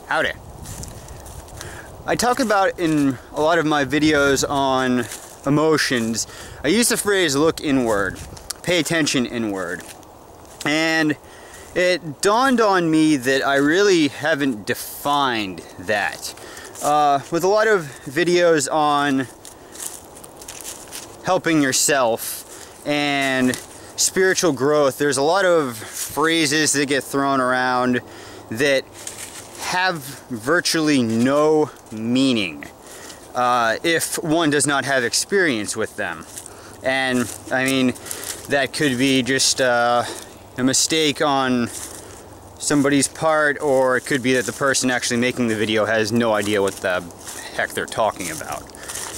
Howdy. I talk about in a lot of my videos on emotions, I use the phrase look inward, pay attention inward. And it dawned on me that I really haven't defined that. With a lot of videos on helping yourself and spiritual growth, there's a lot of phrases that get thrown around that have virtually no meaning if one does not have experience with them. And I mean, that could be just a mistake on somebody's part, or it could be that the person actually making the video has no idea what the heck they're talking about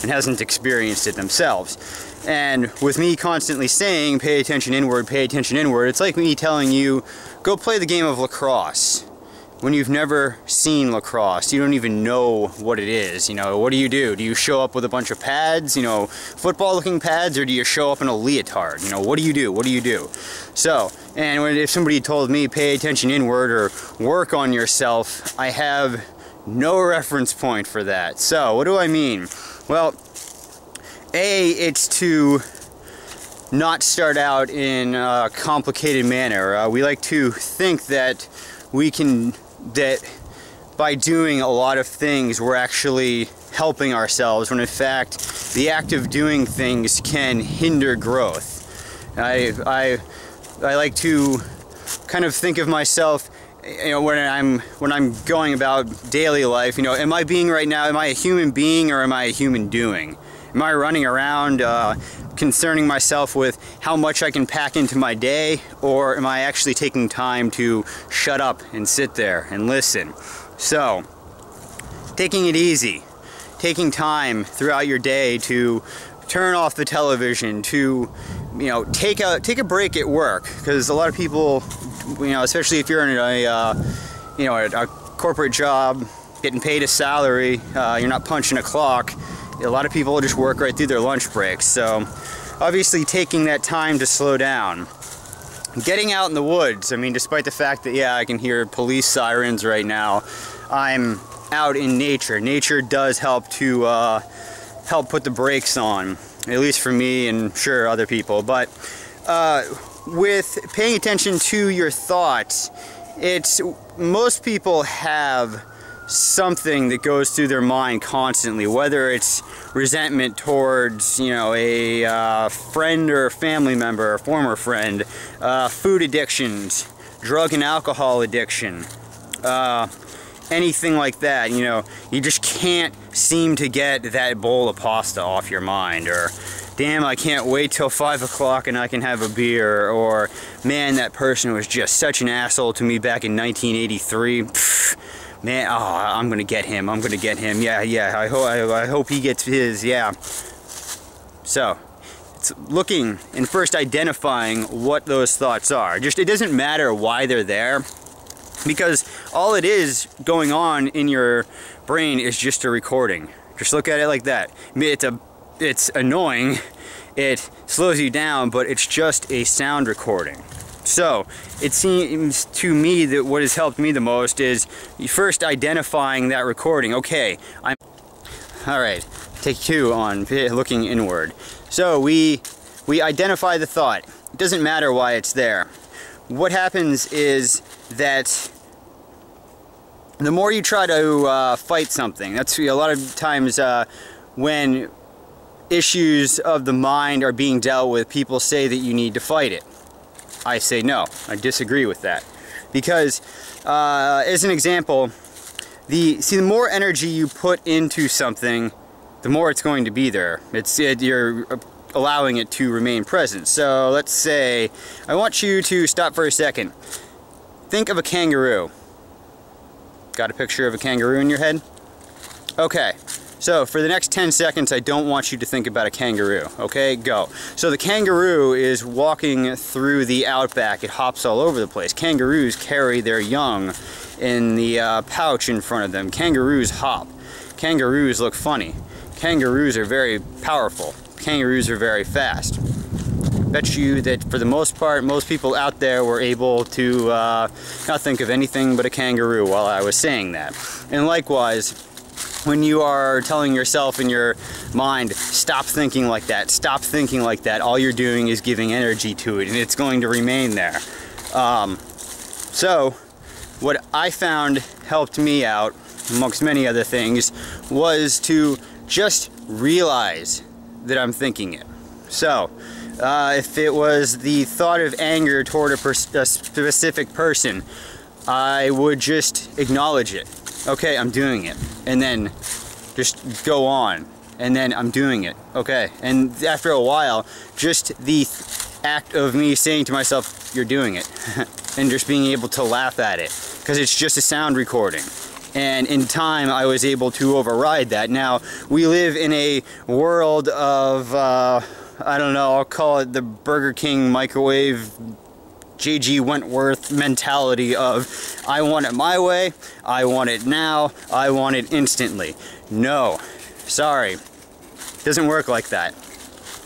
and hasn't experienced it themselves. And with me constantly saying pay attention inward, it's like me telling you go play the game of lacrosse when you've never seen lacrosse. You don't even know what it is. You know, what do? Do you show up with a bunch of pads, you know, football looking pads, or do you show up in a leotard? You know, what do you do? So, and if somebody told me pay attention inward or work on yourself, I have no reference point for that. So what do I mean? Well, it's to not start out in a complicated manner. We like to think that that by doing a lot of things we're actually helping ourselves, when in fact the act of doing things can hinder growth. I like to kind of think of myself, you know, when I'm going about daily life, you know, am I being right now, am I a human being or am I a human doing? Am I running around concerning myself with how much I can pack into my day, or am I actually taking time to shut up and sit there and listen? So, taking it easy, taking time throughout your day to turn off the television, to, you know, take a break at work, because a lot of people, you know, especially if you're in a corporate job, getting paid a salary, you're not punching a clock. A lot of people will just work right through their lunch breaks. So obviously taking that time to slow down. Getting out in the woods. I mean, despite the fact that, yeah, I can hear police sirens right now, I'm out in nature. Nature does help to help put the brakes on, at least for me and sure other people. But with paying attention to your thoughts, most people have something that goes through their mind constantly, whether it's resentment towards, you know, a friend or a family member, a former friend, food addictions, drug and alcohol addiction, anything like that. You know, you just can't seem to get that bowl of pasta off your mind, or damn, I can't wait till 5 o'clock and I can have a beer, or man, that person was just such an asshole to me back in 1983. Pfft, man, oh, I'm gonna get him. Yeah. I hope he gets his. Yeah. So, it's looking and first identifying what those thoughts are. Just, it doesn't matter why they're there, because all it is going on in your brain is just a recording. Just look at it like that. It's annoying. It slows you down, but it's just a sound recording. So, it seems to me that what has helped me the most is first identifying that recording. Okay, alright, take 2 on looking inward. So, we identify the thought. It doesn't matter why it's there. What happens is that the more you try to fight something, that's a lot of times when issues of the mind are being dealt with, people say that you need to fight it. I say no. I disagree with that. Because, as an example, the more energy you put into something, the more it's going to be there. You're allowing it to remain present. So let's say, I want you to stop for a second. Think of a kangaroo. Got a picture of a kangaroo in your head? Okay. So for the next 10 seconds, I don't want you to think about a kangaroo. Okay, go. So the kangaroo is walking through the outback. It hops all over the place. Kangaroos carry their young in the pouch in front of them. Kangaroos hop. Kangaroos look funny. Kangaroos are very powerful. Kangaroos are very fast. bet you that for the most part, most people out there were able to not think of anything but a kangaroo while I was saying that. And likewise, when you are telling yourself in your mind, stop thinking like that, stop thinking like that, all you're doing is giving energy to it, and it's going to remain there. So, what I found helped me out, amongst many other things, was to just realize that I'm thinking it. So, if it was the thought of anger toward a specific person, I would just acknowledge it. Okay, I'm doing it. And then just go on. And then I'm doing it. Okay. And after a while, just the act of me saying to myself, you're doing it. And just being able to laugh at it. Because it's just a sound recording. And in time, I was able to override that. Now, we live in a world of, I don't know, I'll call it the Burger King microwave J.G. Wentworth mentality of, I want it my way, I want it now, I want it instantly. No, sorry, doesn't work like that.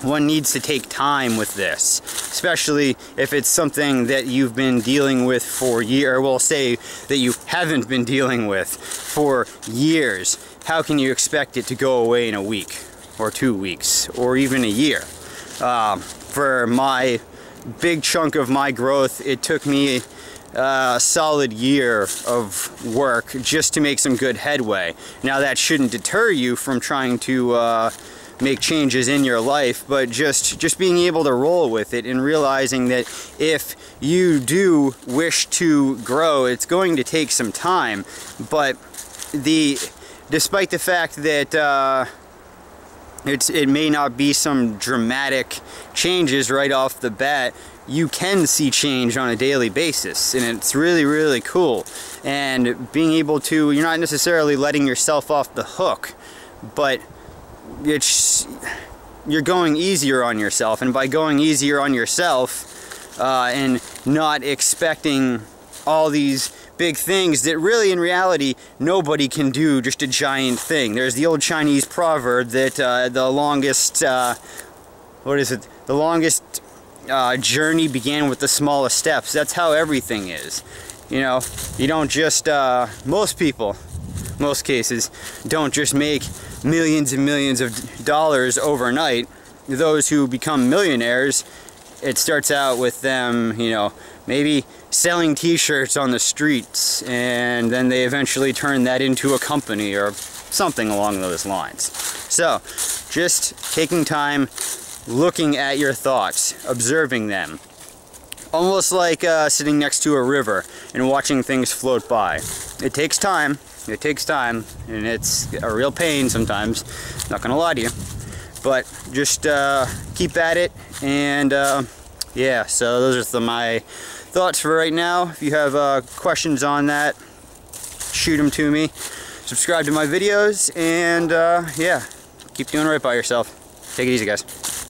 One needs to take time with this, especially if it's something that you've been dealing with for years, or we'll say that you haven't been dealing with for years. How can you expect it to go away in a week, or 2 weeks, or even a year? For my big chunk of my growth, it took me a solid year of work just to make some good headway. Now that shouldn't deter you from trying to make changes in your life, but just being able to roll with it and realizing that if you do wish to grow, it's going to take some time, but despite the fact that it may not be some dramatic changes right off the bat, you can see change on a daily basis, and it's really, really cool. And being able to, you're not necessarily letting yourself off the hook, but you're going easier on yourself, and by going easier on yourself and not expecting all these big things that really in reality nobody can do just a giant thing. There's the old Chinese proverb that the longest journey began with the smallest steps. That's how everything is. You know, you don't just most people, most cases, don't just make millions and millions of dollars overnight. Those who become millionaires, it starts out with them, you know, maybe selling t-shirts on the streets, and then they eventually turn that into a company or something along those lines. So, just taking time, looking at your thoughts, observing them. Almost like sitting next to a river and watching things float by. It takes time, and it's a real pain sometimes, not gonna lie to you. But just keep at it, and yeah, so those are my thoughts for right now. If you have questions on that, shoot them to me. Subscribe to my videos, and yeah, keep doing right by yourself. Take it easy, guys.